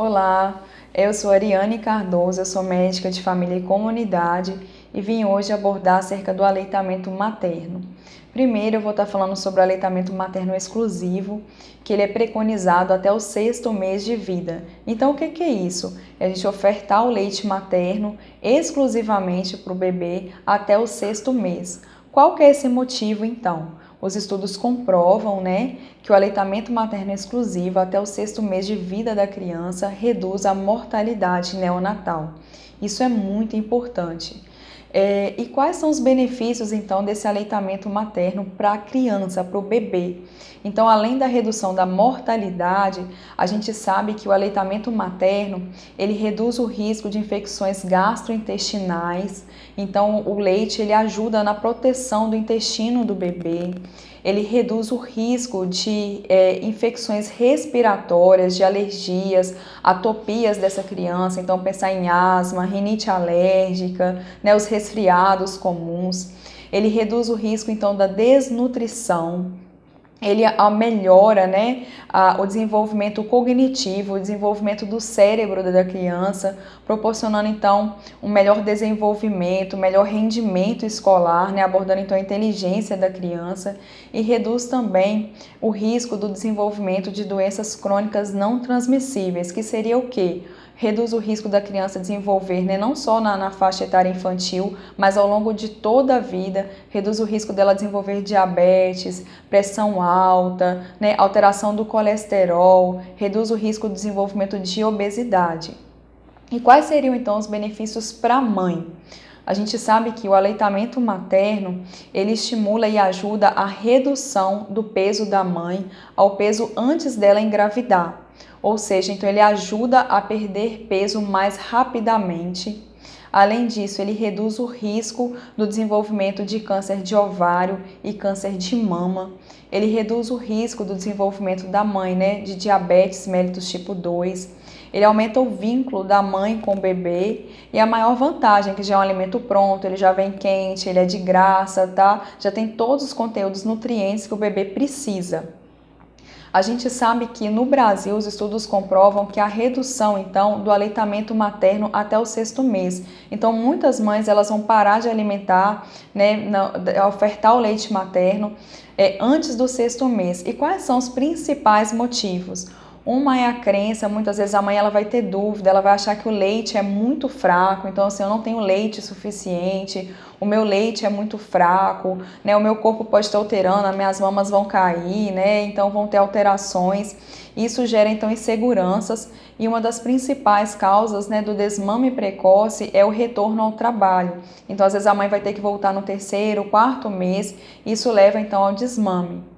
Olá, eu sou Ariane Cardoso, eu sou médica de família e comunidade e vim hoje abordar acerca do aleitamento materno. Primeiro eu vou estar falando sobre o aleitamento materno exclusivo, que ele é preconizado até o 6º mês de vida. Então o que é isso? É a gente ofertar o leite materno exclusivamente para o bebê até o 6º mês. Qual que é esse motivo então? Os estudos comprovam, que o aleitamento materno exclusivo até o 6º mês de vida da criança reduz a mortalidade neonatal. Isso é muito importante. E quais são os benefícios, então, desse aleitamento materno para a criança, para o bebê? Então, além da redução da mortalidade, a gente sabe que o aleitamento materno, ele reduz o risco de infecções gastrointestinais. Então, o leite, ele ajuda na proteção do intestino do bebê. Ele reduz o risco de infecções respiratórias, de alergias, atopias dessa criança. Então, pensar em asma, rinite alérgica, os resfriados comuns. Ele reduz o risco, então, da desnutrição. Ele melhora o desenvolvimento cognitivo, o desenvolvimento do cérebro da criança, proporcionando então um melhor desenvolvimento, um melhor rendimento escolar, abordando então a inteligência da criança, e reduz também o risco do desenvolvimento de doenças crônicas não transmissíveis, que seria o quê? Reduz o risco da criança desenvolver, não só na faixa etária infantil, mas ao longo de toda a vida, reduz o risco dela desenvolver diabetes, pressão alta, alteração do colesterol, reduz o risco do desenvolvimento de obesidade. E quais seriam então os benefícios para a mãe? A gente sabe que o aleitamento materno, ele estimula e ajuda a redução do peso da mãe ao peso antes dela engravidar. Ou seja, então ele ajuda a perder peso mais rapidamente. Além disso, ele reduz o risco do desenvolvimento de câncer de ovário e câncer de mama. Ele reduz o risco do desenvolvimento da mãe, de diabetes mellitus tipo 2. Ele aumenta o vínculo da mãe com o bebê e a maior vantagem, que já é um alimento pronto, ele já vem quente, ele é de graça, tá? Já tem todos os conteúdos nutrientes que o bebê precisa. A gente sabe que no Brasil os estudos comprovam que a redução então do aleitamento materno até o 6º mês. Então muitas mães elas vão parar de alimentar, ofertar o leite materno antes do 6º mês. E quais são os principais motivos? Uma é a crença, muitas vezes a mãe ela vai ter dúvida, ela vai achar que o leite é muito fraco, então assim, eu não tenho leite suficiente, o meu leite é muito fraco, o meu corpo pode estar alterando, as minhas mamas vão cair, então vão ter alterações. Isso gera então inseguranças e uma das principais causas do desmame precoce é o retorno ao trabalho. Então às vezes a mãe vai ter que voltar no 3º, 4º mês, isso leva então ao desmame.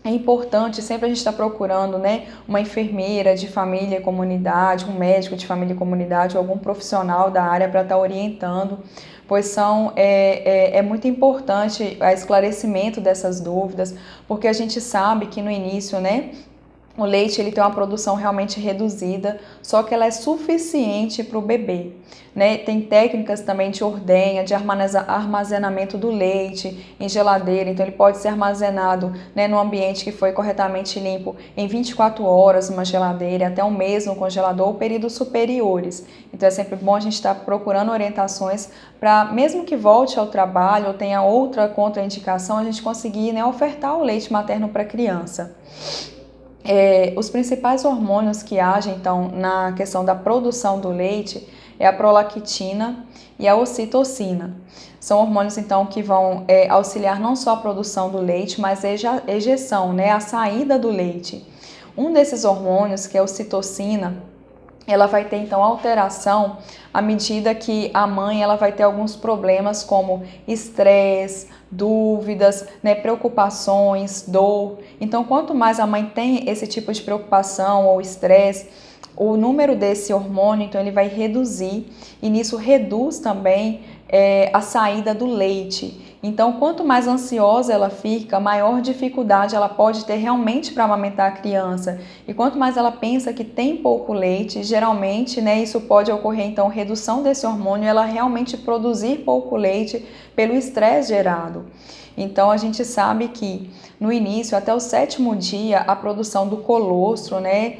É importante sempre a gente estar procurando uma enfermeira de família e comunidade, um médico de família e comunidade ou algum profissional da área para estar orientando, pois é muito importante o esclarecimento dessas dúvidas, porque a gente sabe que no início, o leite ele tem uma produção realmente reduzida, só que ela é suficiente para o bebê. Tem técnicas também de ordenha, de armazenamento do leite em geladeira, então ele pode ser armazenado num ambiente que foi corretamente limpo em 24 horas numa geladeira, até um mês no congelador ou períodos superiores. Então é sempre bom a gente estar procurando orientações para, mesmo que volte ao trabalho ou tenha outra contraindicação, a gente conseguir ofertar o leite materno para a criança. Os principais hormônios que agem então na questão da produção do leite é a prolactina e a ocitocina. São hormônios então que vão auxiliar não só a produção do leite, mas a ejeção, a saída do leite. Um desses hormônios, que é a ocitocina, ela vai ter então alteração à medida que a mãe ela vai ter alguns problemas como estresse, dúvidas, preocupações, dor. Então, quanto mais a mãe tem esse tipo de preocupação ou estresse, o número desse hormônio então ele vai reduzir e nisso reduz também a saída do leite. Então, quanto mais ansiosa ela fica, maior dificuldade ela pode ter realmente para amamentar a criança. E quanto mais ela pensa que tem pouco leite, geralmente, isso pode ocorrer, então, redução desse hormônio, ela realmente produzir pouco leite pelo estresse gerado. Então a gente sabe que no início, até o 7º dia, a produção do colostro, né?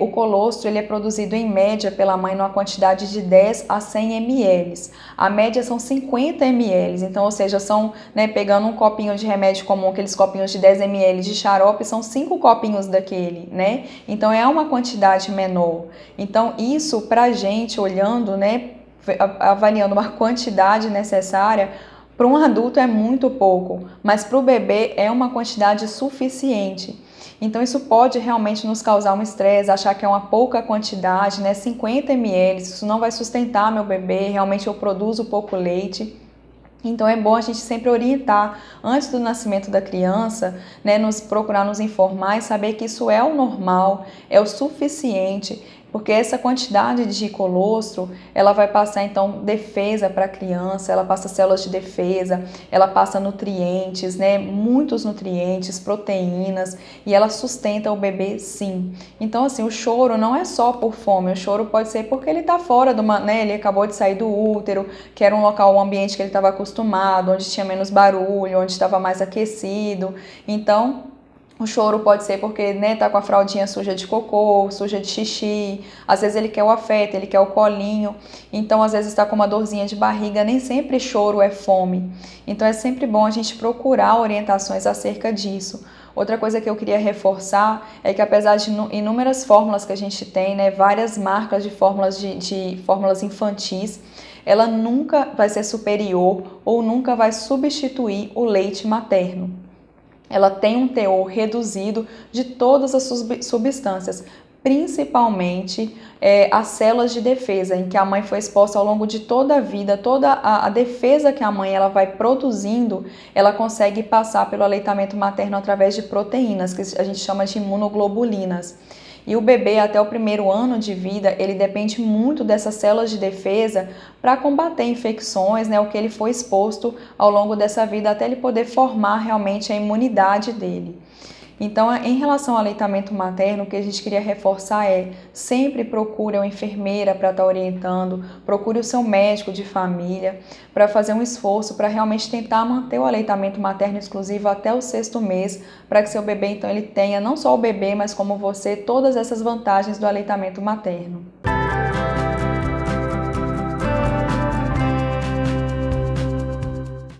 O colostro ele é produzido em média pela mãe numa quantidade de 10 a 100 ml. A média são 50 ml, então, ou seja, são, né, pegando um copinho de remédio comum, aqueles copinhos de 10 ml de xarope, são 5 copinhos daquele, né? Então é uma quantidade menor. Então isso pra gente olhando, né, avaliando uma quantidade necessária, para um adulto é muito pouco, mas para o bebê é uma quantidade suficiente. Então isso pode realmente nos causar um estresse, achar que é uma pouca quantidade, né? 50 ml, isso não vai sustentar meu bebê, realmente eu produzo pouco leite. Então é bom a gente sempre orientar antes do nascimento da criança, né, procurar nos informar e saber que isso é o normal, é o suficiente, porque essa quantidade de colostro, ela vai passar então defesa para a criança, ela passa células de defesa, ela passa nutrientes, né, muitos nutrientes, proteínas, e ela sustenta o bebê sim. Então assim, o choro não é só por fome, o choro pode ser porque ele está fora né, ele acabou de sair do útero, que era um local, um ambiente que ele estava acostumado, onde tinha menos barulho, onde estava mais aquecido. Então o choro pode ser porque, né, tá com a fraldinha suja de cocô, suja de xixi, às vezes ele quer o afeto, ele quer o colinho, então às vezes está com uma dorzinha de barriga, nem sempre choro é fome. Então é sempre bom a gente procurar orientações acerca disso. Outra coisa que eu queria reforçar é que apesar de inúmeras fórmulas que a gente tem, né, várias marcas de fórmulas infantis, ela nunca vai ser superior ou nunca vai substituir o leite materno. Ela tem um teor reduzido de todas as substâncias, principalmente as células de defesa, em que a mãe foi exposta ao longo de toda a vida, toda a defesa que a mãe ela vai produzindo, ela consegue passar pelo aleitamento materno através de proteínas, que a gente chama de imunoglobulinas. E o bebê, até o 1º ano de vida, ele depende muito dessas células de defesa para combater infecções, né, o que ele foi exposto ao longo dessa vida, até ele poder formar realmente a imunidade dele. Então, em relação ao aleitamento materno, o que a gente queria reforçar é sempre procure uma enfermeira para estar orientando, procure o seu médico de família para fazer um esforço para realmente tentar manter o aleitamento materno exclusivo até o 6º mês, para que seu bebê, então, ele tenha, não só o bebê, mas como você, todas essas vantagens do aleitamento materno.